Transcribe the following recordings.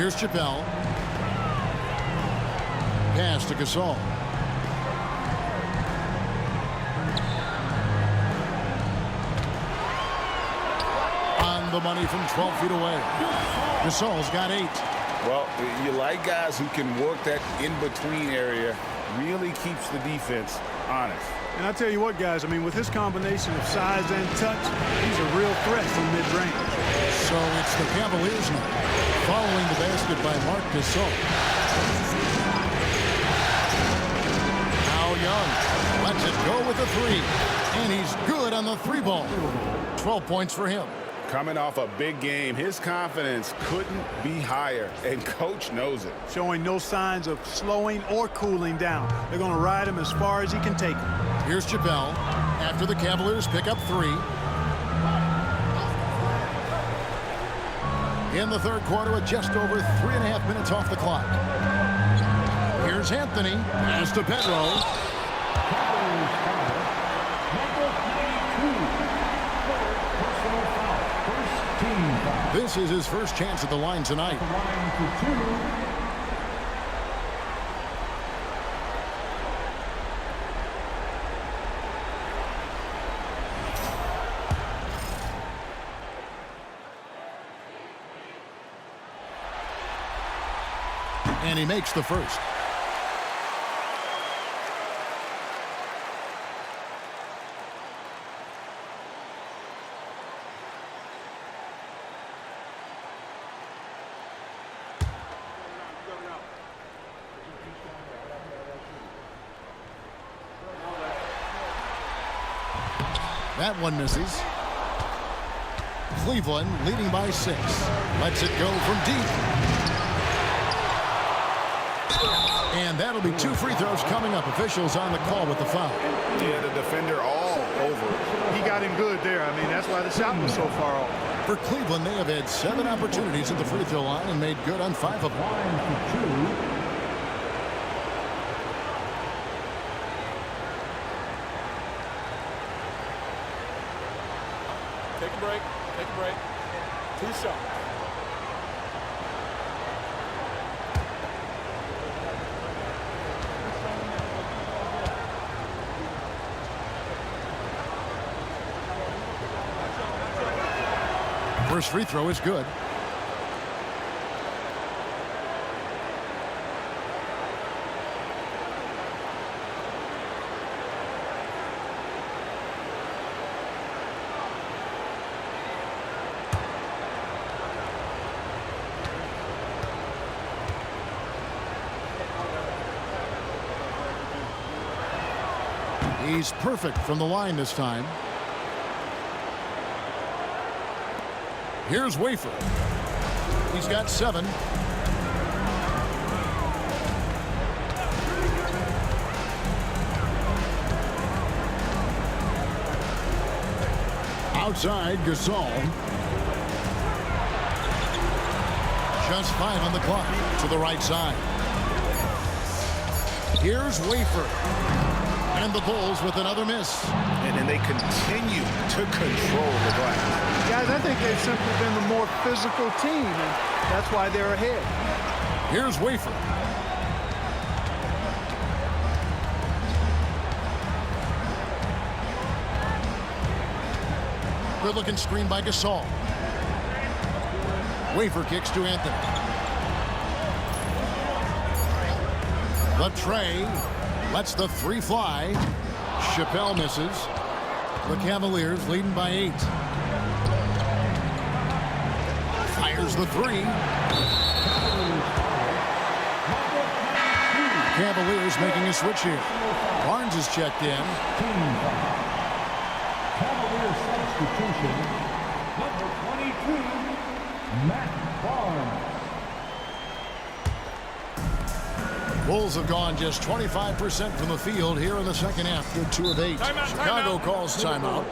Here's Chappelle. Pass to Gasol. On the money from 12 feet away. Gasol's got 8. Well, you like guys who can work that in-between area, really keeps the defense honest. And I tell you what, guys, I mean, with his combination of size and touch, he's a real threat from mid-range. So it's the Cavaliers now, following the basket by Marc Gasol. Now Young lets it go with the 3, and he's good on the 3 ball. 12 points for him. Coming off a big game, his confidence couldn't be higher, and Coach knows it. Showing no signs of slowing or cooling down. They're going to ride him as far as he can take him. Here's Chappelle after the Cavaliers pick up 3. In the third quarter with just over 3.5 minutes off the clock. Here's Anthony. Pass to Pedro. This is his first chance at the line tonight. And he makes the first. That one misses. Cleveland leading by 6. Lets it go from deep. And that'll be 2 free throws coming up. Officials on the call with the foul. Yeah, the defender all over it. He got him good there. I mean, that's why the shot was so far off. For Cleveland, they have had 7 opportunities at the free throw line and made good on 5 of them. Take a break. Take a break. 2 shots. First free throw is good. He's perfect from the line this time. Here's Wafer. He's got 7. Outside, Gasol. Just 5 on the clock to the right side. Here's Wafer. And the Bulls with another miss. And then they continue to control the glass. Guys, I think they've simply been the more physical team, and that's why they're ahead. Here's Wafer. Good looking screen by Gasol. Wafer kicks to Anthony. The tray lets the 3 fly. Chappelle misses. The Cavaliers leading by 8. Fires the 3. Cavaliers making a switch here. Barnes is checked in. Cavaliers substitution, number 22, Matt Barnes. Bulls have gone just 25% from the field here in the second half. Good 2 of 8. Timeout, Chicago timeout. calls timeout.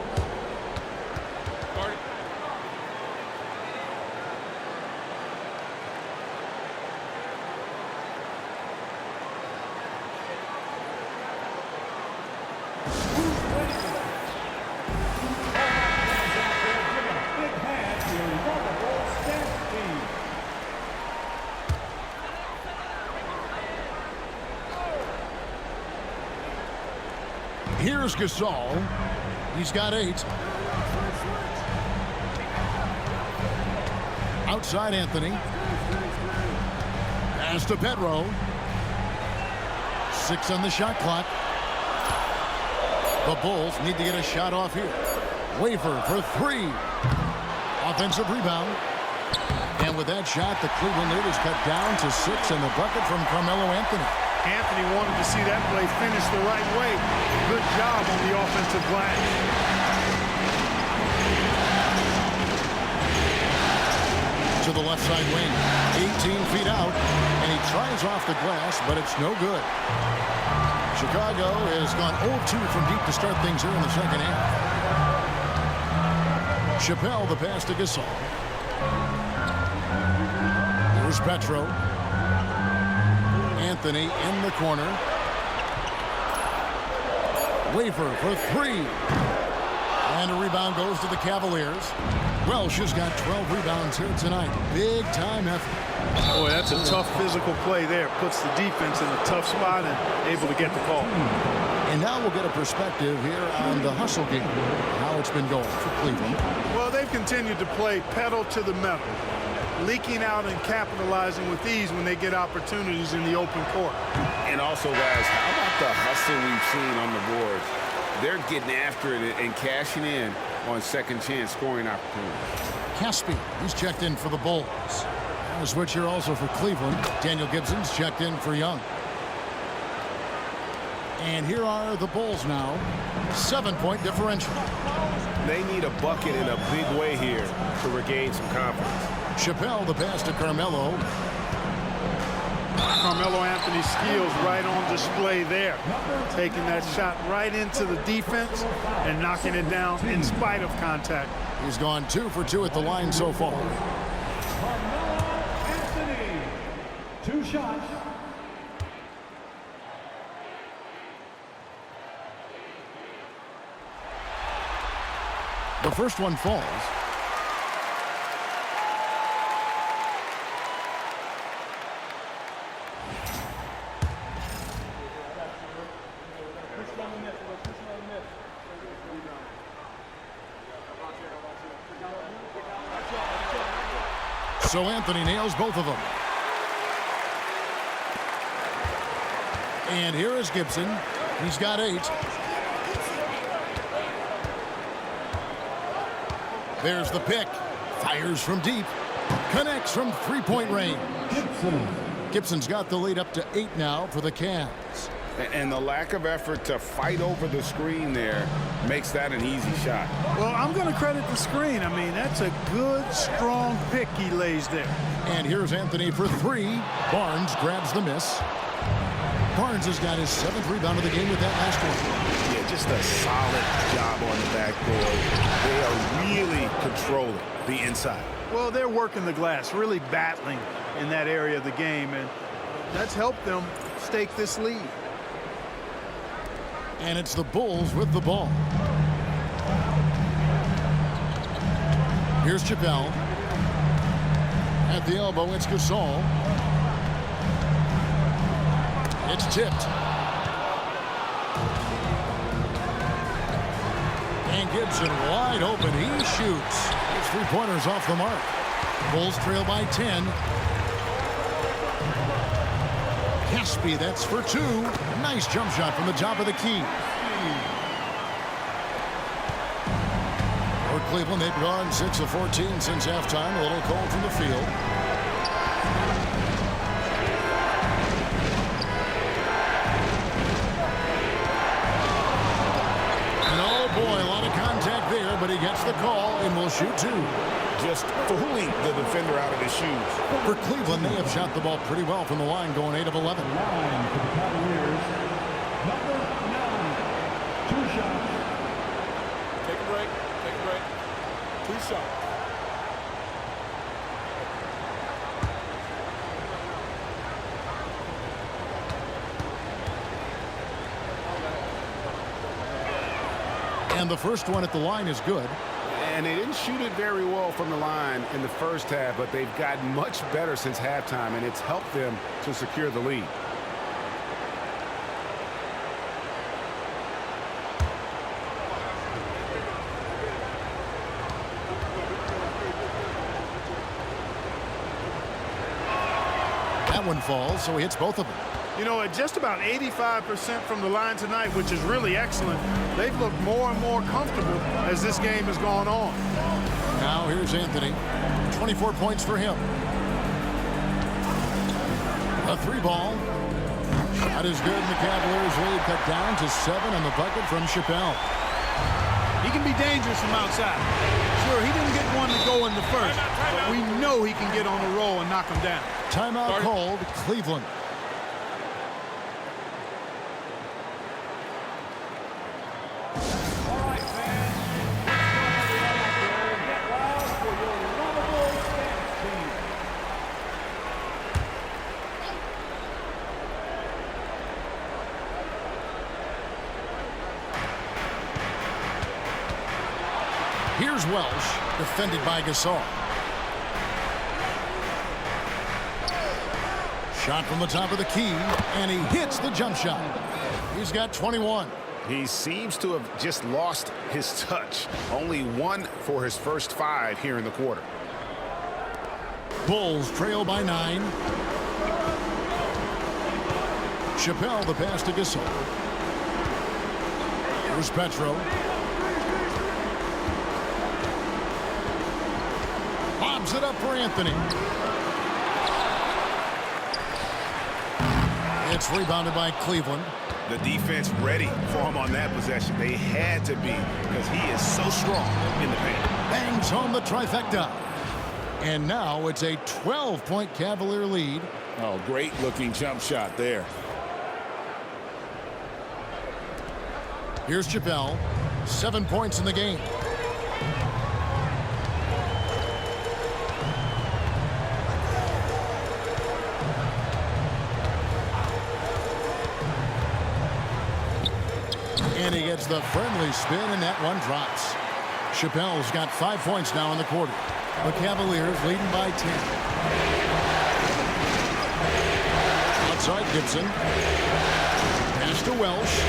Here's Gasol. He's got 8. Outside Anthony. Pass to Pedro. 6 on the shot clock. The Bulls need to get a shot off here. Wafer for 3. Offensive rebound. And with that shot, the Cleveland lead is cut down to 6 and the bucket from Carmelo Anthony. Anthony wanted to see that play finish the right way. Good job on the offensive glass. To the left side wing. 18 feet out. And he tries off the glass, but it's no good. Chicago has gone 0-2 from deep to start things here in the second half. Chappelle the pass to Gasol. Here's Petro. Anthony in the corner. Wafer for 3. And a rebound goes to the Cavaliers. Welsh has got 12 rebounds here tonight. Big time effort. Boy, that's a tough physical play there. Puts the defense in a tough spot and able to get the call. And now we'll get a perspective here on the hustle game. How it's been going for Cleveland. Well, they've continued to play pedal to the metal. Leaking out and capitalizing with ease when they get opportunities in the open court. And also, guys, how about the hustle we've seen on the boards? They're getting after it and cashing in on second chance scoring opportunities. Caspi, he's checked in for the Bulls. A switch here also for Cleveland. Daniel Gibson's checked in for Young. And here are the Bulls now. 7-point differential. They need a bucket in a big way here to regain some confidence. Chappelle the pass to Carmelo. Carmelo Anthony's skills right on display there. Taking that shot right into the defense and knocking it down in spite of contact. He's gone 2 for 2 at the line so far. Carmelo Anthony. 2 shots. The first one falls. So Anthony nails both of them. And here is Gibson. He's got 8. There's the pick. Fires from deep. Connects from 3-point range. Gibson's got the lead up to 8 now for the Cavs. And the lack of effort to fight over the screen there makes that an easy shot. Well, I'm going to credit the screen. I mean, that's a good, strong pick he lays there. And here's Anthony for 3. Barnes grabs the miss. Barnes has got his 7th rebound of the game with that last one. Yeah, just a solid job on the backboard. They are really controlling the inside. Well, they're working the glass, really battling in that area of the game, and that's helped them stake this lead. And it's the Bulls with the ball. Here's Chappelle. At the elbow, it's Gasol. It's tipped. And Gibson wide open. He shoots. His 3-pointers off the mark. Bulls trail by 10. Caspi, that's for 2. Nice jump shot from the top of the key. For Cleveland, they've gone 6 of 14 since halftime. A little cold from the field. And oh boy, a lot of contact there, but he gets the call and will shoot 2. Just fooling the defender out of his shoes. For Cleveland, they have shot the ball pretty well from the line, going 8 of 11. 9 for the Cavaliers. Number 9. 2 shots. Take a break. Take a break. 2 shots. And the first one at the line is good. And they didn't shoot it very well from the line in the first half, but they've gotten much better since halftime, and it's helped them to secure the lead. That one falls, so he hits both of them. You know, at just about 85% from the line tonight, which is really excellent, they've looked more and more comfortable as this game has gone on. Now here's Anthony. 24 points for him. A 3-ball. Shot is good, and the Cavaliers lead cut down to 7 on the bucket from Chappell. He can be dangerous from outside. Sure, he didn't get one to go in the first, but we know he can get on the roll and knock him down. Timeout called, Cleveland. All right, fans. Get loud for your lovable dance team. Here's Welsh, defended by Gasol. Shot from the top of the key, and he hits the jump shot. He's got 21. He seems to have just lost his touch. Only 1 for his first 5 here in the quarter. Bulls trail by 9. Chappell the pass to Gasol. Here's Petro. Lobs it up for Anthony. It's rebounded by Cleveland. The defense ready for him on that possession. They had to be because he is so strong in the paint. Bangs home the trifecta. And now it's a 12-point Cavalier lead. Oh, great looking jump shot there. Here's Chappell. 7 points in the game. And he gets the friendly spin, and that one drops. Chappell's got 5 points now in the quarter. The Cavaliers leading by 10. Outside Gibson. Pass to Welsh.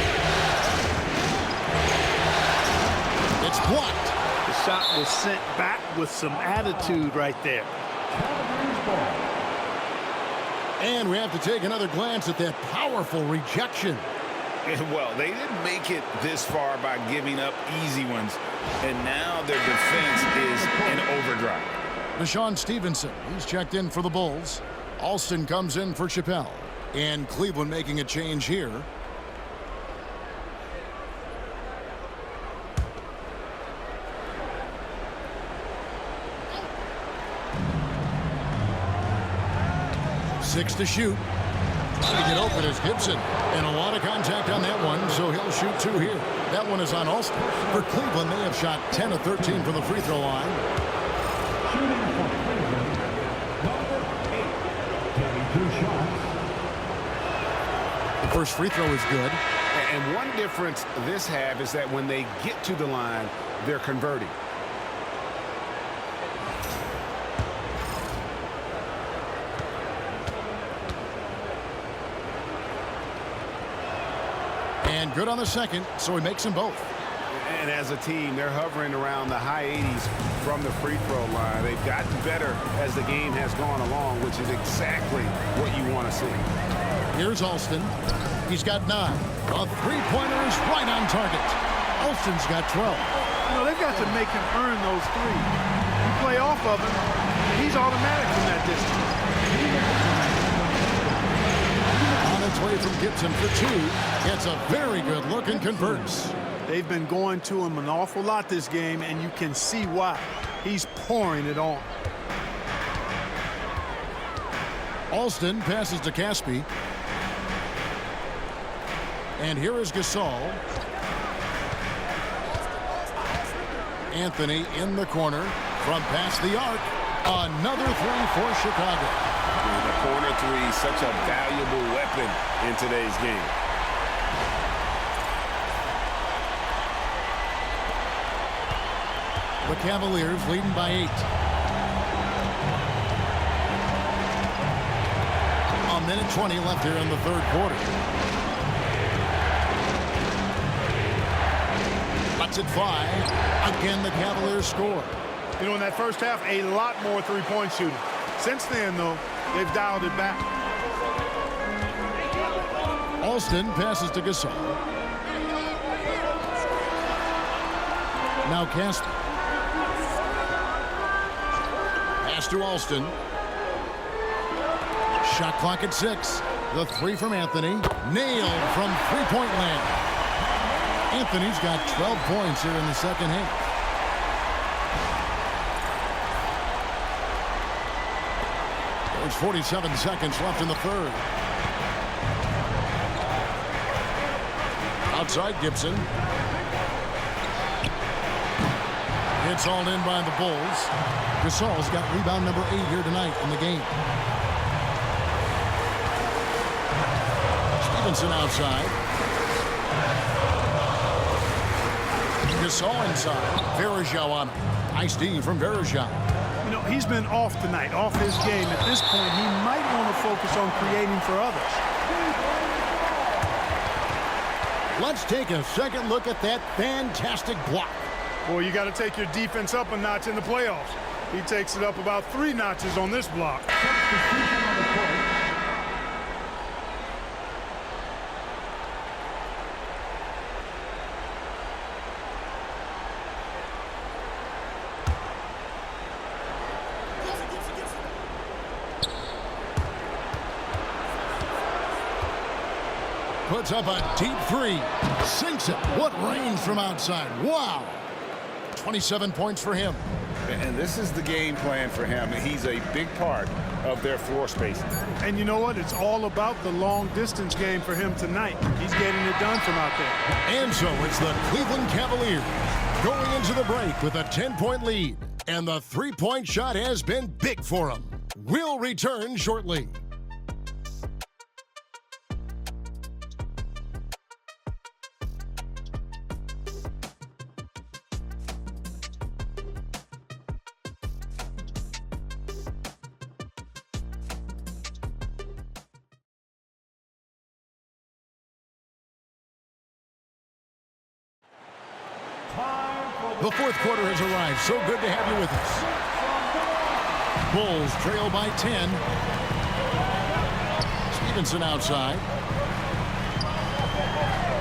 It's blocked. The shot was sent back with some attitude right there. Cavaliers ball. And we have to take another glance at that powerful rejection. Well, they didn't make it this far by giving up easy ones, and now their defense is in overdrive. Deshaun Stevenson, he's checked in for the Bulls. Alston comes in for Chappell. And Cleveland making a change here. Six to shoot. Trying to get open is Gibson. And a lot of contact on that one, so he'll shoot 2 here. That one is on Alston. For Cleveland, they have shot 10 of 13 from the free throw line. Shooting for Cleveland, number 8. 22 shots. The first free throw is good. And one difference this half is that when they get to the line, they're converting. And good on the second, so he makes them both. And as a team, they're hovering around the high 80s from the free throw line. They've gotten better as the game has gone along, which is exactly what you want to see. Here's Alston. He's got 9. A three-pointer is right on target. Alston's got 12. You know, they've got to make him earn those threes. You play off of him, he's automatic from that distance. On its way from Gibson for 2. Gets a very good look and converts. They've been going to him an awful lot this game, and you can see why. He's pouring it on. Alston passes to Caspi. And here is Gasol. Anthony in the corner from past the arc. Another 3 for Chicago. The corner 3, such a valuable weapon in today's game. The Cavaliers leading by 8. A minute 20 left here in the third quarter. Lets it fly. Again, the Cavaliers score. You know, in that first half, a lot more three-point shooting. Since then, though, they've dialed it back. Alston passes to Gasol. Now Casper. Pass to Alston. Shot clock at 6. The three from Anthony. Nailed from three-point land. Anthony's got 12 points here in the second half. There's 47 seconds left in the third. Outside Gibson. It's all in by the Bulls. Gasol's got rebound number 8 here tonight in the game. Stevenson outside. Gasol inside. Varejao on him. Nice D from Varejao. You know, he's been off tonight, off his game. At this point, he might want to focus on creating for others. Let's take a second look at that fantastic block. Well, you got to take your defense up a notch in the playoffs. He takes it up about 3 notches on this block. Puts up a deep 3. Sinks it. What range from outside. Wow. 27 points for him. And this is the game plan for him. He's a big part of their floor spacing. And you know what? It's all about the long distance game for him tonight. He's getting it done from out there. And so it's the Cleveland Cavaliers going into the break with a 10-point lead. And the three-point shot has been big for them. We'll return shortly. The fourth quarter has arrived. So good to have you with us. Bulls trail by 10. Stevenson outside.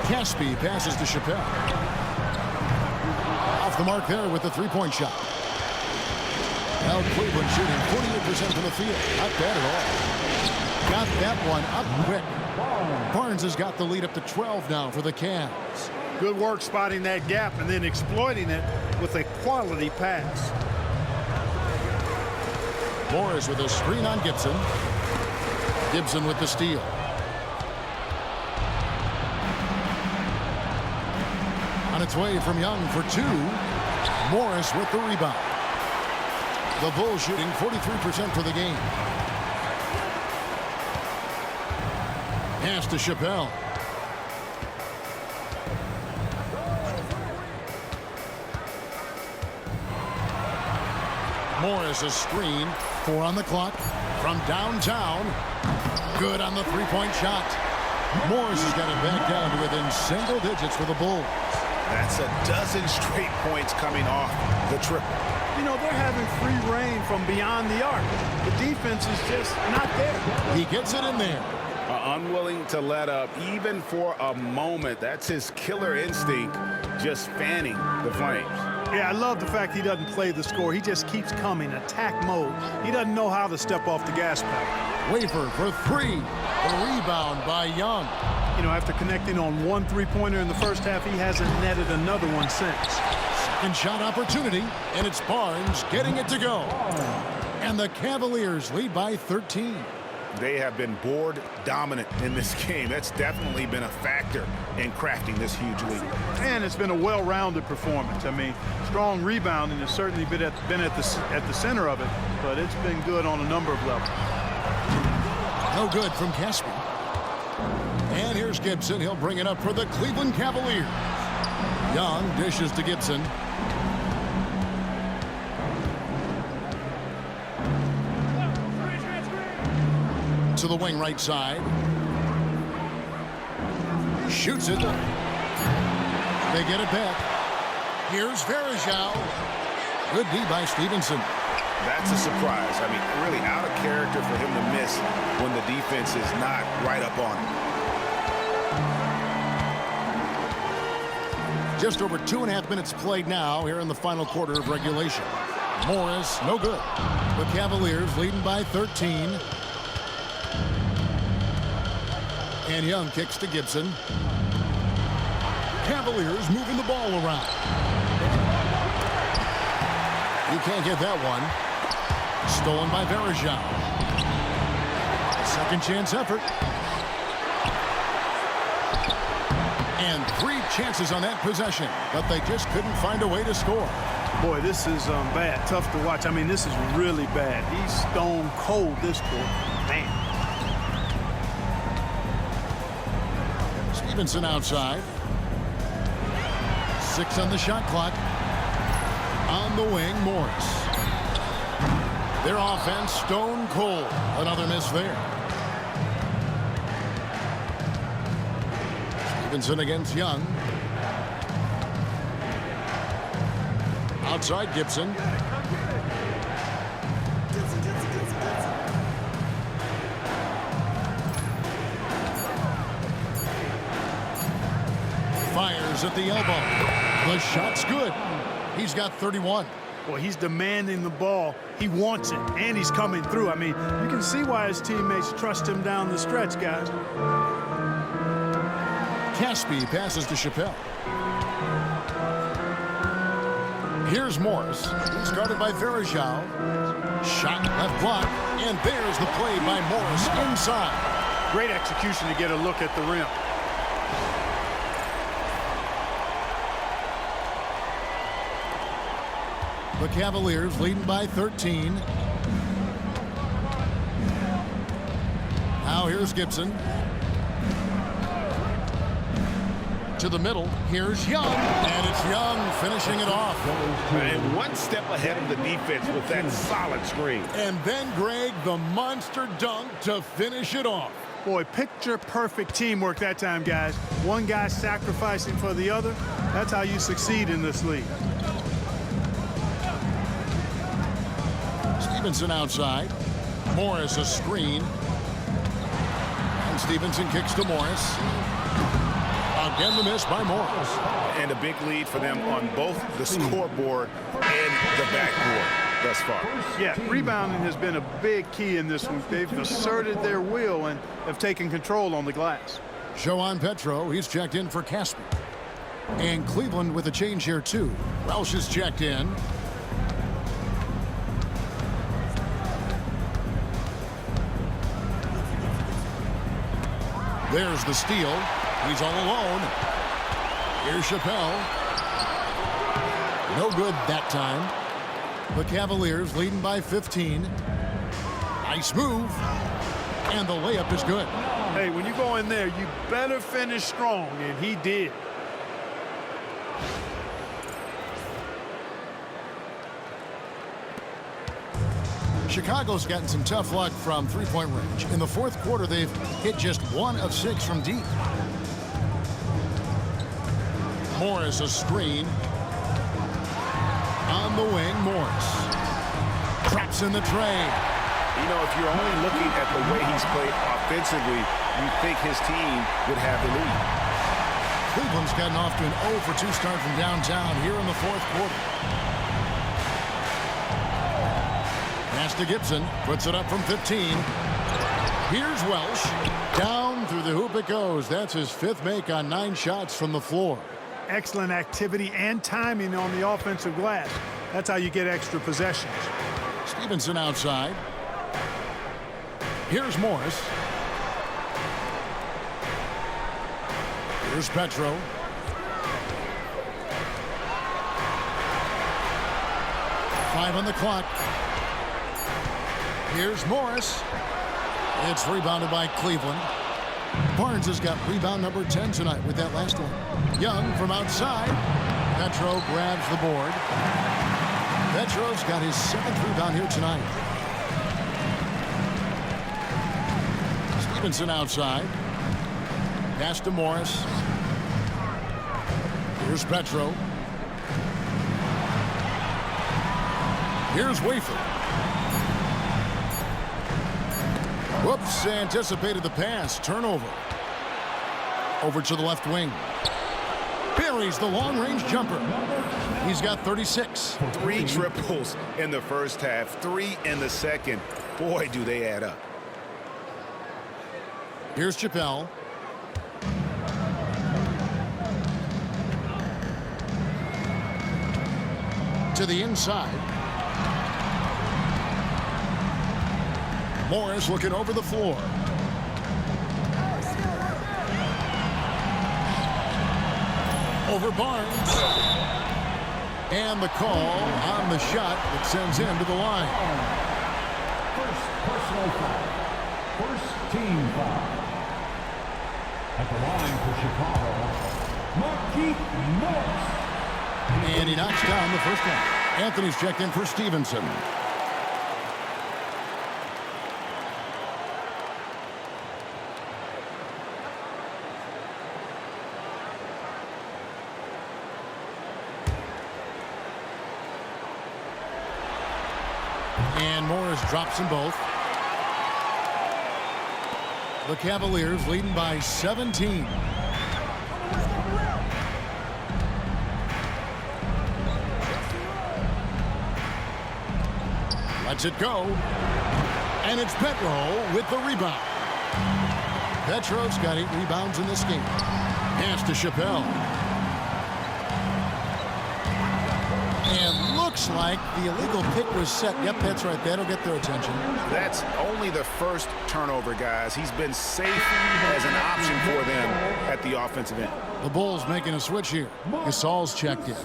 Caspi passes to Chappelle. Off the mark there with the three-point shot. Now Cleveland shooting 48% from the field. Not bad at all. Got that one up quick. Barnes has got the lead up to 12 now for the Cavs. Good work spotting that gap and then exploiting it with a quality pass. Morris with a screen on Gibson. Gibson with the steal. On its way from Young for 2. Morris with the rebound. The Bulls shooting 43% for the game. Pass to Chappelle. Morris a screen. 4 on the clock. From downtown. Good on the three-point shot. Morris has got it back down to within single digits for the Bulls. That's a dozen straight points coming off the triple. You know, they're having free reign from beyond the arc. The defense is just not there. He gets it in there. Unwilling to let up even for a moment. That's his killer instinct, just fanning the flames. Yeah, I love the fact he doesn't play the score. He just keeps coming, attack mode. He doesn't know how to step off the gas pedal. Wafer for 3. The rebound by Young. You know, after connecting on 1 3-pointer in the first half, he hasn't netted another one since. Second shot opportunity, and it's Barnes getting it to go. And the Cavaliers lead by 13. They have been board dominant in this game. That's definitely been a factor in crafting this huge lead. And it's been a well-rounded performance. I mean, strong rebounding has certainly been at the center of it, but it's been good on a number of levels. No good from Caspi. And here's Gibson. He'll bring it up for the Cleveland Cavaliers. Young dishes to Gibson. To the wing right side. Shoots it. They get it back. Here's Varejao. Good D by Stevenson. That's a surprise. I mean, really out of character for him to miss when the defense is not right up on him. Just over 2.5 minutes played now here in the final quarter of regulation. Morris, no good. The Cavaliers leading by 13. And Young kicks to Gibson. Cavaliers moving the ball around. You can't get that one. Stolen by Varejao. Second chance effort. And 3 chances on that possession, but they just couldn't find a way to score. Boy, this is bad. Tough to watch. I mean, this is really bad. He's stone cold this quarter. Man. Stevenson outside. 6 on the shot clock. On the wing, Morris. Their offense stone cold. Another miss there. Stevenson against Young. Outside Gibson. Fires at the elbow. The shot's good. He's got 31. Well, he's demanding the ball. He wants it, and he's coming through. I mean, you can see why his teammates trust him down the stretch, guys. Caspi passes to Chappelle. Here's Morris. He's guarded by Varejao. Shot left block, and there's the play by Morris inside. Great execution to get a look at the rim. The Cavaliers leading by 13. Now here's Gibson. To the middle. Here's Young. And it's Young finishing it off. And one step ahead of the defense with that solid screen. And then, Greg, the monster dunk to finish it off. Boy, picture-perfect teamwork that time, guys. One guy sacrificing for the other. That's how you succeed in this league. Stevenson outside. Morris a screen. And Stevenson kicks to Morris. Again the miss by Morris. And a big lead for them on both the scoreboard and the backboard thus far. Yeah, rebounding has been a big key in this one. They've asserted their will and have taken control on the glass. Joan Petro, he's checked in for Caspi. And Cleveland with a change here too. Welsh is checked in. There's the steal. He's all alone. Here's Chappelle. No good that time. The Cavaliers leading by 15. Nice move. And the layup is good. Hey, when you go in there, you better finish strong, and he did. Chicago's gotten some tough luck from three-point range. In the fourth quarter, they've hit just 1 of 6 from deep. Morris a screen. On the wing, Morris. Traps in the tray. You know, if you're only looking at the way he's played offensively, you think his team would have the lead. Cleveland's gotten off to an 0 for 2 start from downtown here in the fourth quarter. Pass to Gibson. Puts it up from 15. Here's Welsh. Down through the hoop it goes. That's his 5th make on 9 shots from the floor. Excellent activity and timing on the offensive glass. That's how you get extra possessions. Stevenson outside. Here's Morris. Here's Petro. Five on the clock. Here's Morris. It's rebounded by Cleveland. Barnes has got rebound number 10 tonight with that last one. Young from outside. Petro grabs the board. Petro's got his 7th rebound here tonight. Stevenson outside. Pass to Morris. Here's Petro. Here's Wafer. Whoops, anticipated the pass. Turnover. Over to the left wing. Buries the long-range jumper. He's got 36. 3 triples in the first half, 3 in the second. Boy, do they add up. Here's Chappelle. To the inside. Morris looking over the floor. Over Barnes. And the call on the shot that sends him to the line. First personal foul. First team foul. At the line for Chicago, Markieff Morris. And he knocks down the first one. Anthony's checked in for Stevenson. And Morris drops them both. The Cavaliers leading by 17. Lets it go. And it's Petro with the rebound. Petro's got 8 rebounds in this game. Pass to Chappelle. And looks like the illegal pick was set. Yep, that's right. That'll get their attention. That's only the first turnover, guys. He's been safe as an option for them at the offensive end. The Bulls making a switch here. Gasol's checked in.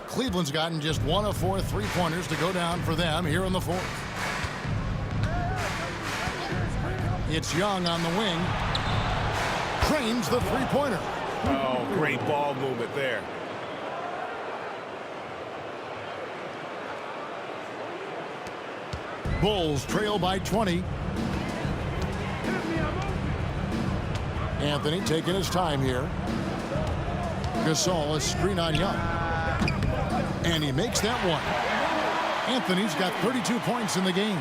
Cleveland's gotten just 1 of 4 3-pointers to go down for them here in the fourth. It's Young on the wing. Cranes the three-pointer. Oh, great ball movement there. Bulls trail by 20. Anthony taking his time here. Gasol, a screen on Young. And he makes that one. Anthony's got 32 points in the game.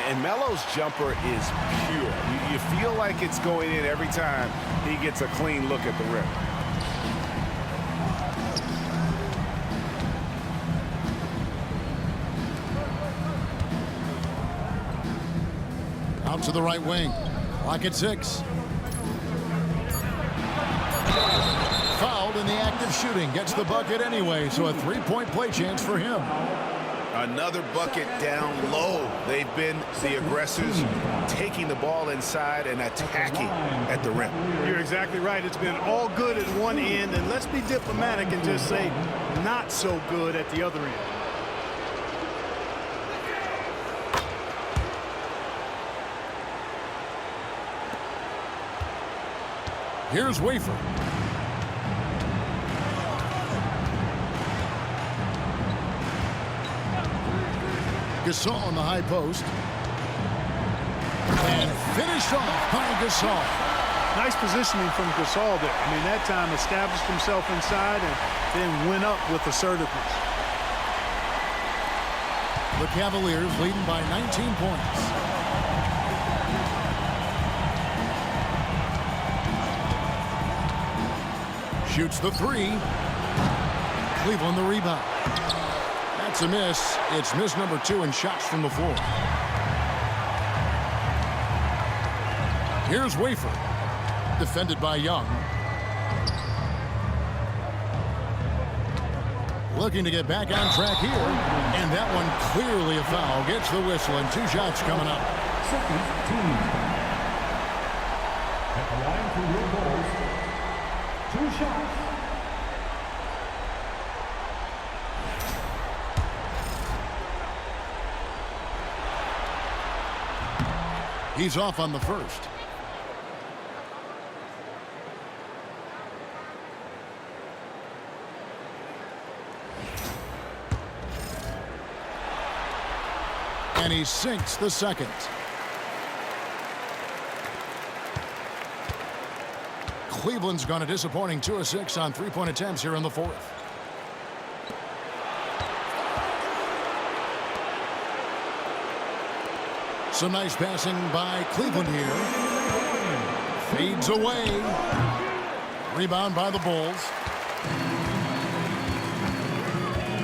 And Melo's jumper is pure. You feel like it's going in every time he gets a clean look at the rim. Out to the right wing. Clock at 6. Fouled in the act of shooting. Gets the bucket anyway, so a 3-point play chance for him. Another bucket down low. They've been the aggressors, taking the ball inside and attacking at the rim. You're exactly right. It's been all good at one end, and let's be diplomatic and just say not so good at the other end. Here's Wafer. Gasol on the high post. And finished off by Gasol. Nice positioning from Gasol there. I mean, that time established himself inside and then went up with assertiveness. The Cavaliers leading by 19 points. Shoots the 3. Cleveland the rebound. That's a miss. It's miss number 2 in shots from the floor. Here's Wafer. Defended by Young. Looking to get back on track here. And that one clearly a foul. Gets the whistle and 2 shots coming up. Second team. At the line for your Bulls, 2 shots. He's off on the first. And he sinks the second. Cleveland's gone a disappointing 2 of 6 on 3-point attempts here in the fourth. Some nice passing by Cleveland here. Fades away. Rebound by the Bulls.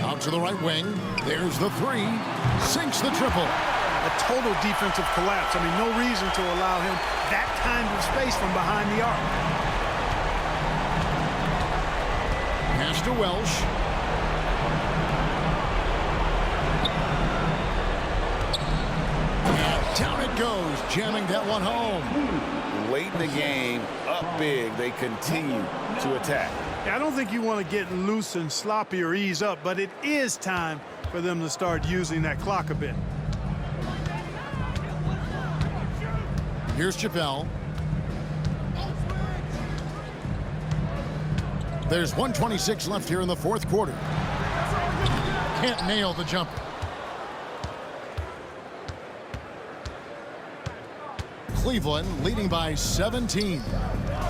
Out to the right wing. There's the three. Sinks the triple. A total defensive collapse. I mean, no reason to allow him that kind of space from behind the arc. Pass to Welsh. And down it goes, jamming that one home. Late in the game, up big, they continue to attack. I don't think you want to get loose and sloppy or ease up, but it is time for them to start using that clock a bit. Here's Chappelle. There's 1:26 left here in the fourth quarter. Can't nail the jumper. Cleveland leading by 17.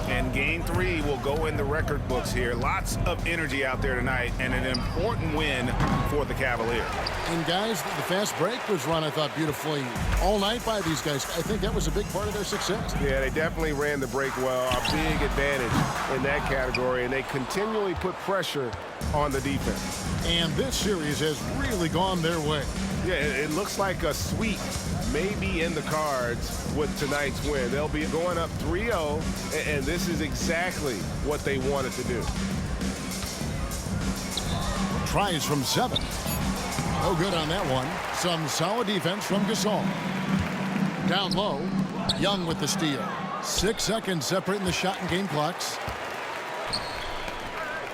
And game 3 will go in the record books here. Lots of energy out there tonight and an important win for the Cavaliers. And guys, the fast break was run, I thought, beautifully all night by these guys. I think that was a big part of their success. Yeah, they definitely ran the break well. A big advantage in that category, and they continually put pressure on the defense. And this series has really gone their way. Yeah, it looks like a sweep may be in the cards with tonight's win. They'll be going up 3-0, and this is exactly what they wanted to do. Tries from 7. No good on that one. Some solid defense from Gasol. Down low. Young with the steal. 6 seconds separating the shot and game clocks.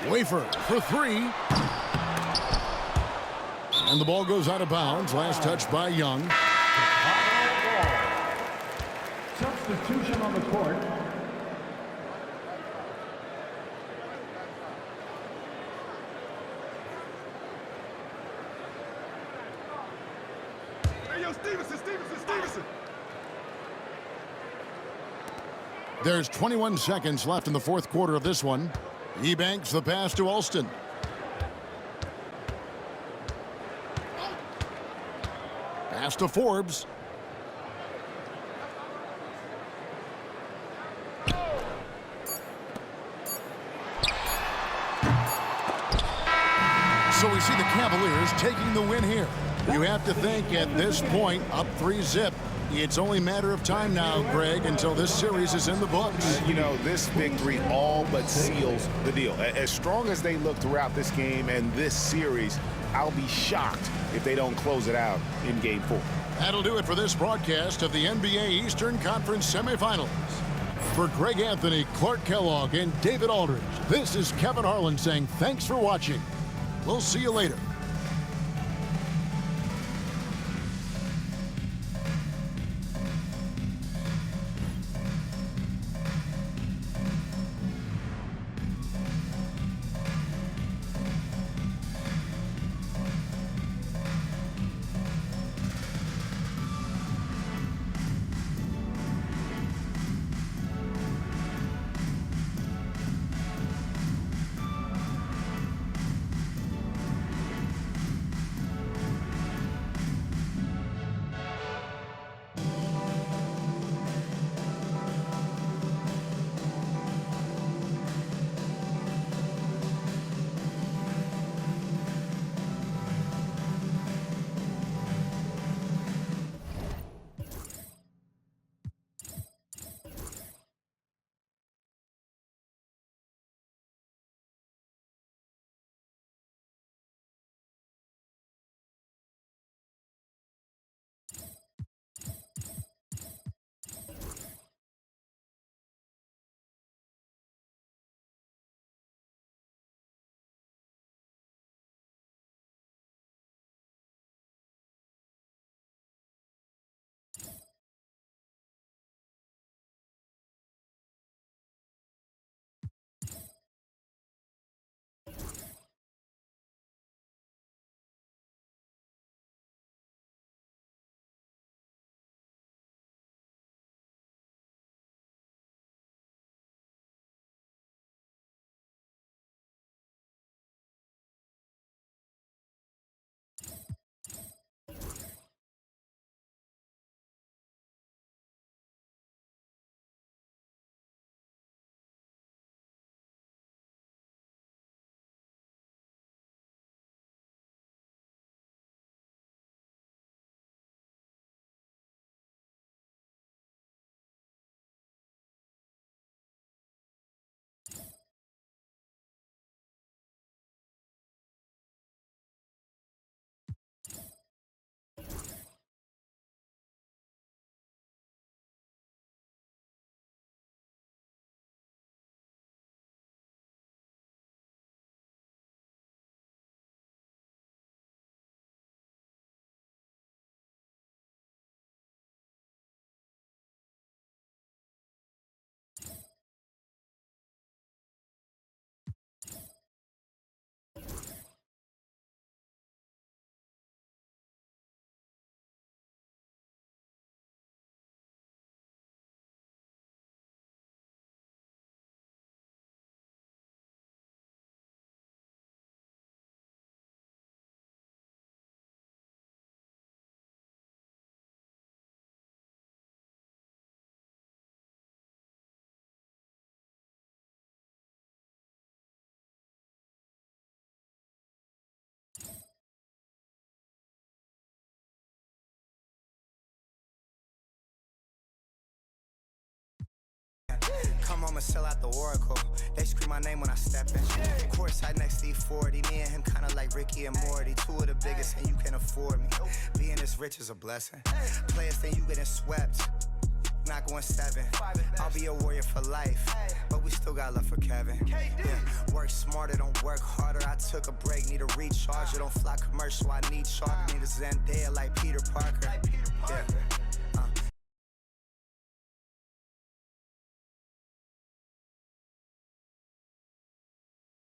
Wafer for 3. And the ball goes out of bounds. Last touch by Young. Substitution on the court. Hey, yo, Stevenson. There's 21 seconds left in the fourth quarter of this one. He banks the pass to Alston. Pass to Forbes. So we see the Cavaliers taking the win here. You have to think at this point, up 3-0. It's only a matter of time now, Greg, until this series is in the books. You know, this victory all but seals the deal. As strong as they look throughout this game and this series, I'll be shocked if they don't close it out in Game 4. That'll do it for this broadcast of the NBA Eastern Conference semifinals. For Greg Anthony, Clark Kellogg, and David Aldridge, this is Kevin Harlan saying thanks for watching. We'll see you later. Come home and sell out the Oracle. They scream my name when I step in. Courtside next to E40. Me and him kinda like Ricky and Morty. Two of the biggest and you can't afford me. Being this rich is a blessing. Players think you getting swept. Not going 7. I'll be a warrior for life, but we still got love for Kevin. Yeah, work smarter, don't work harder. I took a break, need a recharge. Don't fly commercial, I need shark. Need a Zendaya like Peter Parker. Yeah.